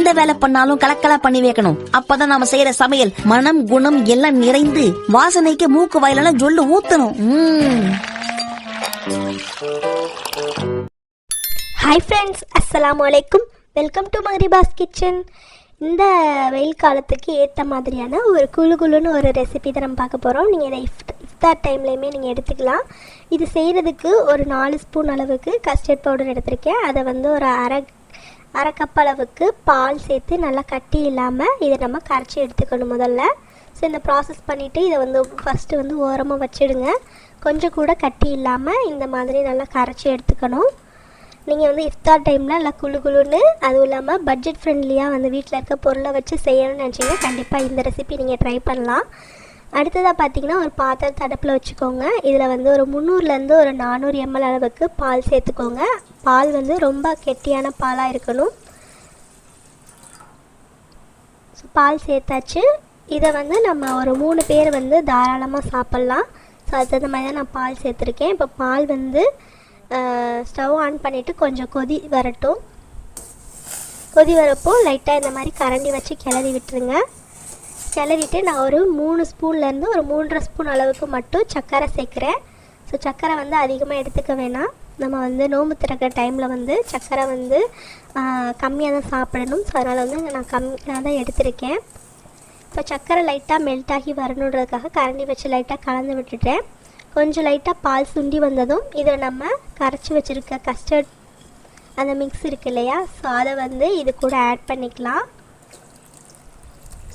எந்த வேலை பண்ணாலும் கலக்கலா பண்ணி வைக்கணும். அப்பதான் நாம செய்யற சமையல் மனம் குணம் எல்லாம் நிறைந்து வாசனைக்கு மூக்கு வாயிலெல்லாம் ஜொல்லு ஊத்தணும். ஹாய் ஃப்ரெண்ட்ஸ், அஸ்ஸலாமு அலைக்கும். வெல்கம் டு மஹரிபாஸ் கிச்சன். இந்த வெயில் காலத்துக்கு ஏற்ற மாதிரியான ஒரு குழுன்னு ஒரு ரெசிபி தான் நம்ம பார்க்க போகிறோம். நீங்கள் இதை இஃப்தார் டைம்லேயுமே நீங்கள் எடுத்துக்கலாம். இது செய்கிறதுக்கு ஒரு 4 ஸ்பூன் அளவுக்கு கஸ்டர்ட் பவுடர் எடுத்திருக்கேன். அதை வந்து ஒரு அரை கப் அளவுக்கு பால் சேர்த்து நல்லா கட்டி இல்லாமல் இதை நம்ம கரைச்சி எடுத்துக்கணும் முதல்ல. ஸோ இந்த ப்ராசஸ் பண்ணிவிட்டு இதை வந்து ஃபஸ்ட்டு வந்து ஓரமாக வச்சுடுங்க. கொஞ்சம் கூட கட்டி இல்லாமல் இந்த மாதிரி நல்லா கரைச்சி எடுத்துக்கணும். நீங்கள் வந்து இஃப்தார் டைமில் நல்லா குழுன்னு, அதுவும் இல்லாமல் பட்ஜெட் ஃப்ரெண்ட்லியாக வந்து வீட்டில் இருக்க பொருளை வச்சு செய்யணும்னு நினச்சிங்கன்னா கண்டிப்பாக இந்த ரெசிபி நீங்கள் ட்ரை பண்ணலாம். அடுத்ததாக பார்த்தீங்கன்னா ஒரு பாத்திரத்தை அடுப்பில் வச்சுக்கோங்க. இதில் வந்து ஒரு 300லேருந்து ஒரு 400 ml அளவுக்கு பால் சேர்த்துக்கோங்க. பால் வந்து ரொம்ப கெட்டியான பாலாக இருக்கணும். ஸோ பால் சேர்த்தாச்சு. இதை வந்து நம்ம ஒரு 3 பேர் வந்து தாராளமாக சாப்பிட்லாம். ஸோ அதுக்கு தகுந்த மாதிரி தான் நான் பால் சேர்த்துருக்கேன். இப்போ பால் வந்து ஸ்டவ் ஆன் பண்ணிவிட்டு கொஞ்சம் கொதி வரட்டும். கொதி வரப்போ லைட்டாக இந்த மாதிரி கரண்டி வச்சு கிளறி விட்டுருங்க. கிளறிட்டு நான் ஒரு 3 ஸ்பூன்லேருந்து ஒரு 3.5 ஸ்பூன் அளவுக்கு மட்டும் சர்க்கரை சேர்க்குறேன். ஸோ சர்க்கரை வந்து அதிகமாக எடுத்துக்க வேணாம். நம்ம வந்து நோம்பு திறக்கிற டைமில் வந்து சர்க்கரை வந்து கம்மியாக தான் சாப்பிடணும். ஸோ அதனால் வந்து நான் கம்மியாக தான் எடுத்திருக்கேன். இப்போ சர்க்கரை லைட்டாக மெல்ட் ஆகி வரணுன்றதுக்காக கரண்டி வச்சு லைட்டாக கலந்து விட்டுட்டேன். கொஞ்சம் லைட்டாக பால் சுண்டி வந்ததும் இதை நம்ம கரைச்சி வச்சுருக்க கஸ்டர்ட் அந்த மிக்ஸ் இருக்கு இல்லையா, ஸோ அதை வந்து இது கூட ஆட் பண்ணிக்கலாம்.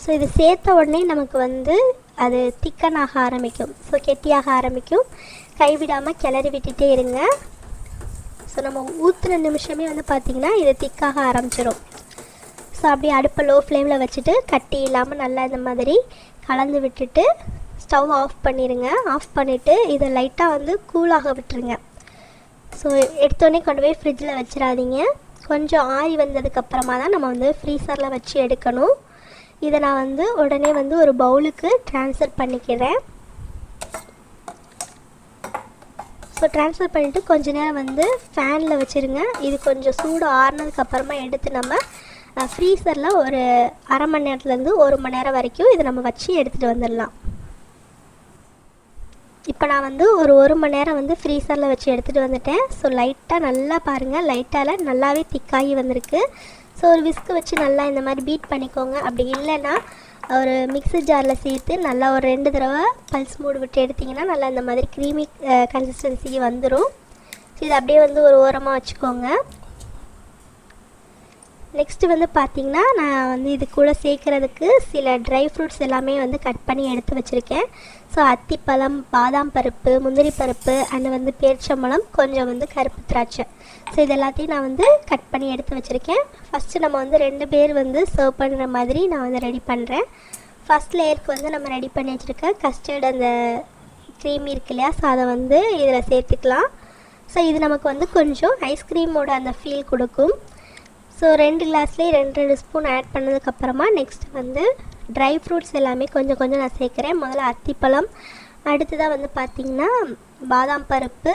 ஸோ இது சேர்த்த உடனே நமக்கு வந்து அது திக்கனாக ஆரம்பிக்கும். ஸோ கெட்டியாக ஆரம்பிக்கும். கைவிடாமல் கிளறி விட்டுட்டே இருங்க. ஸோ நம்ம ஊற்றுன நிமிஷமே வந்து பார்த்திங்கன்னா இது திக்காக ஆரம்பிச்சிடும். ஸோ அப்படியே அடுப்பை லோ ஃப்ளேமில் வச்சுட்டு கட்டி இல்லாமல் நல்லா இந்த மாதிரி கலந்து விட்டுட்டு ஸ்டவ் ஆஃப் பண்ணிடுங்க. ஆஃப் பண்ணிவிட்டு இதை லைட்டாக வந்து கூலாக விட்டுருங்க. ஸோ எடுத்தோடனே கொண்டு போய் ஃப்ரிட்ஜில் வச்சிடாதீங்க. கொஞ்சம் ஆறி வந்ததுக்கப்புறமா தான் நம்ம வந்து ஃப்ரீசரில் வச்சு எடுக்கணும். இதை நான் வந்து உடனே வந்து ஒரு பவுலுக்கு ட்ரான்ஸ்ஃபர் பண்ணிக்கிறேன். ஸோ ட்ரான்ஸ்ஃபர் பண்ணிவிட்டு கொஞ்ச நேரம் வந்து ஃபேனில் வச்சுருங்க. இது கொஞ்சம் சூடு ஆறுனதுக்கப்புறமா எடுத்து நம்ம ஃப்ரீசரில் ஒரு அரை மணி நேரத்துலேருந்து 1 மணி நேரம் வரைக்கும் இதை நம்ம வச்சு எடுத்துகிட்டு வந்துடலாம். இப்போ நான் வந்து ஒரு 1 மணி நேரம் வந்து ஃப்ரீசரில் வச்சு எடுத்துகிட்டு வந்துட்டேன். ஸோ லைட்டாக நல்லா பாருங்கள், லைட்டால் நல்லாவே திக்காகி வந்திருக்கு. ஸோ ஒரு விஸ்கு வச்சு நல்லா இந்த மாதிரி பீட் பண்ணிக்கோங்க. அப்படி இல்லைன்னா ஒரு மிக்ஸி ஜாரில் சேர்த்து நல்லா ஒரு 2 தடவை பல்ஸ் மூடு விட்டு எடுத்திங்கன்னா நல்லா இந்த மாதிரி க்ரீமி கன்சிஸ்டன்சி வந்துடும். ஸோ இது அப்படியே வந்து ஒரு ஓரமாக வச்சுக்கோங்க. நெக்ஸ்ட்டு வந்து பார்த்திங்கன்னா நான் வந்து இது கூட சேர்க்குறதுக்கு சில ட்ரை ஃப்ரூட்ஸ் எல்லாமே வந்து கட் பண்ணி எடுத்து வச்சுருக்கேன். ஸோ அத்திப்பழம், பாதாம் பருப்பு, முந்திரி பருப்பு அண்ட் வந்து பேரிச்சம்பழம், கொஞ்சம் வந்து கருப்பு திராட்சை. ஸோ இது எல்லாத்தையும் நான் வந்து கட் பண்ணி எடுத்து வச்சுருக்கேன். ஃபஸ்ட்டு நம்ம வந்து 2 பேர் வந்து சர்வ் பண்ணுற மாதிரி நான் வந்து ரெடி பண்ணுறேன். ஃபஸ்ட் லேயருக்கு வந்து நம்ம ரெடி பண்ணி வச்சுருக்க கஸ்டர்ட் அந்த க்ரீம் இருக்கு இல்லையா, ஸோ அதை வந்து இதில் சேர்த்துக்கலாம். ஸோ இது நமக்கு வந்து கொஞ்சம் ஐஸ்கிரீமோட அந்த ஃபீல் கொடுக்கும். ஸோ 2 கிளாஸ்லேயே 2 ஸ்பூன் ஆட் பண்ணதுக்கப்புறமா நெக்ஸ்ட் வந்து ட்ரை ஃப்ரூட்ஸ் எல்லாமே கொஞ்சம் கொஞ்சம் நான் சேர்க்குறேன். முதல்ல அத்திப்பழம், அடுத்ததாக வந்து பார்த்திங்கன்னா பாதாம் பருப்பு,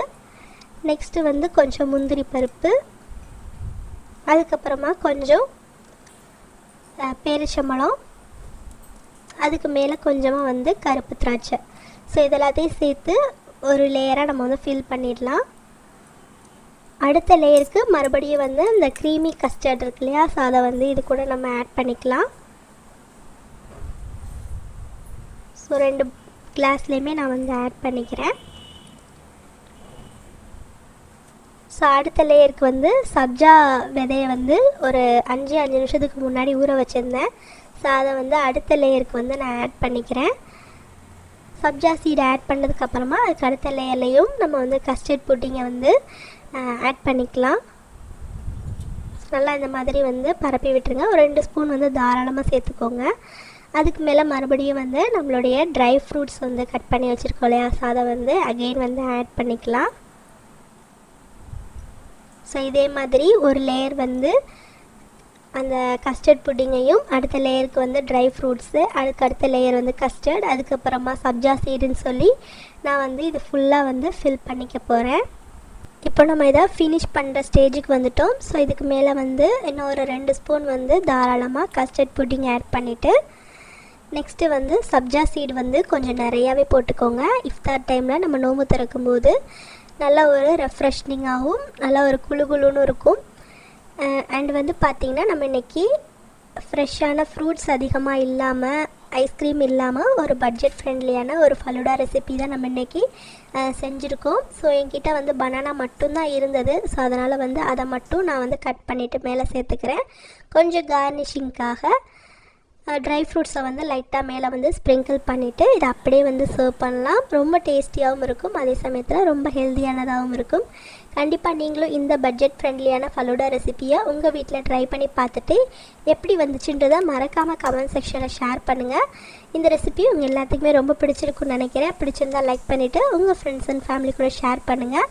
நெக்ஸ்ட்டு வந்து கொஞ்சம் முந்திரி பருப்பு, அதுக்கப்புறமா கொஞ்சம் பேரிச்சம்பழம், அதுக்கு மேலே கொஞ்சமாக வந்து கருப்பு திராட்சை. ஸோ இதெல்லாத்தையும் சேர்த்து ஒரு லேயராக நம்ம வந்து ஃபில் பண்ணிடலாம். அடுத்த லேயருக்கு மறுபடியும் வந்து இந்த க்ரீமி கஸ்டர்ட் இருக்கு இல்லையா, ஸோ அதை வந்து இது கூட நம்ம ஆட் பண்ணிக்கலாம். ஸோ 2 கிளாஸ்லேயுமே நான் வந்து ஆட் பண்ணிக்கிறேன். ஸோ அடுத்த லேயருக்கு வந்து சப்ஜா விதையை வந்து ஒரு 5 நிமிஷத்துக்கு முன்னாடி ஊற வச்சுருந்தேன். ஸோ அதை வந்து அடுத்த லேயருக்கு வந்து நான் ஆட் பண்ணிக்கிறேன். சப்ஜா சீடை ஆட் பண்ணதுக்கப்புறமா அதுக்கு அடுத்த லேயர்லேயும் நம்ம வந்து கஸ்டர்ட் புட்டிங்கை வந்து ஆட் பண்ணிக்கலாம். நல்லா இந்த மாதிரி வந்து பரப்பி விட்டுருங்க. ஒரு 2 ஸ்பூன் வந்து தாராளமாக சேர்த்துக்கோங்க. அதுக்கு மேலே மறுபடியும் வந்து நம்மளுடைய ட்ரை ஃப்ரூட்ஸ் வந்து கட் பண்ணி வச்சுருக்கோம் இல்லையா, ஸோ அதை வந்து அகெயின் வந்து ஆட் பண்ணிக்கலாம். ஸோ இதே மாதிரி ஒரு லேயர் வந்து அந்த கஸ்டர்ட் புட்டிங்கையும், அடுத்த லேயருக்கு வந்து ட்ரை ஃப்ரூட்ஸு, அதுக்கு அடுத்த லேயர் வந்து கஸ்டர்ட், அதுக்கப்புறமா சப்ஜா சீடுன்னு சொல்லி நான் வந்து இது ஃபுல்லாக வந்து ஃபில் பண்ணிக்க போகிறேன். இப்போ நம்ம இதை ஃபினிஷ் பண்ணுற ஸ்டேஜுக்கு வந்துட்டோம். ஸோ இதுக்கு மேலே வந்து இன்னும் ஒரு 2 ஸ்பூன் வந்து தாராளமாக கஸ்டர்ட் புட்டிங் ஆட் பண்ணிவிட்டு, நெக்ஸ்ட்டு வந்து சப்ஜா சீடு வந்து கொஞ்சம் நிறையாவே போட்டுக்கோங்க. இஃப்தார் டைமில் நம்ம நோம்பு திறக்கும்போது நல்லா ஒரு ரெஃப்ரெஷ்னிங்காகவும் நல்லா ஒரு குளுகுளுன்னு இருக்கும். அண்ட் வந்து பார்த்திங்கன்னா நம்ம இன்றைக்கி ஃப்ரெஷ்ஷான ஃப்ரூட்ஸ் அதிகமாக இல்லாமல், ஐஸ்கிரீம் இல்லாமல் ஒரு பட்ஜெட் ஃப்ரெண்ட்லியான ஒரு ஃபலூடா ரெசிபி தான் நம்ம இன்றைக்கி செஞ்சுருக்கோம். ஸோ என்கிட்ட வந்து பனானா மட்டும்தான் இருந்தது. ஸோ அதனால் வந்து அதை மட்டும் நான் வந்து கட் பண்ணிவிட்டு மேலே சேர்த்துக்கிறேன். கொஞ்சம் கார்னிஷிங்காக ட்ரை ஃப்ரூட்ஸை வந்து லைட்டாக மேலே வந்து ஸ்ப்ரிங்கிள் பண்ணிவிட்டு இதை அப்படியே வந்து சர்வ் பண்ணலாம். ரொம்ப டேஸ்டியாகவும் இருக்கும், அதே சமயத்தில் ரொம்ப ஹெல்த்தியானதாகவும் இருக்கும். கண்டிப்பாக நீங்களும் இந்த பட்ஜெட் ஃப்ரெண்ட்லியான ஃபலூடா ரெசிப்பியை உங்கள் வீட்டில் ட்ரை பண்ணி பார்த்துட்டு எப்படி வந்துச்சுன்றதை மறக்காமல் கமெண்ட் செக்ஷனில் ஷேர் பண்ணுங்கள். இந்த ரெசிபி உங்கள் எல்லாத்துக்குமே ரொம்ப பிடிச்சிருக்குன்னு நினைக்கிறேன். பிடிச்சிருந்தால் லைக் பண்ணிவிட்டு உங்கள் ஃப்ரெண்ட்ஸ் அண்ட் ஃபேமிலி கூட ஷேர் பண்ணுங்கள்.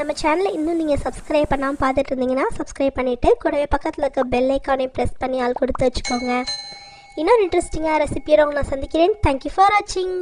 நம்ம சேனலை இன்னும் நீங்கள் சப்ஸ்கிரைப் பண்ணாமல் பார்த்துட்டு இருந்தீங்கன்னா சப்ஸ்கிரைப் பண்ணிவிட்டு கூடவே பக்கத்தில் இருக்க பெல் ஐக்கானை ப்ரெஸ் பண்ணி ஆள் கொடுத்து வச்சுக்கோங்க. இன்னொரு இன்ட்ரெஸ்டிங்காக ரெசிபியோட உங்களை சந்திக்கிறேன். தேங்க்யூ ஃபார் வாட்சிங்.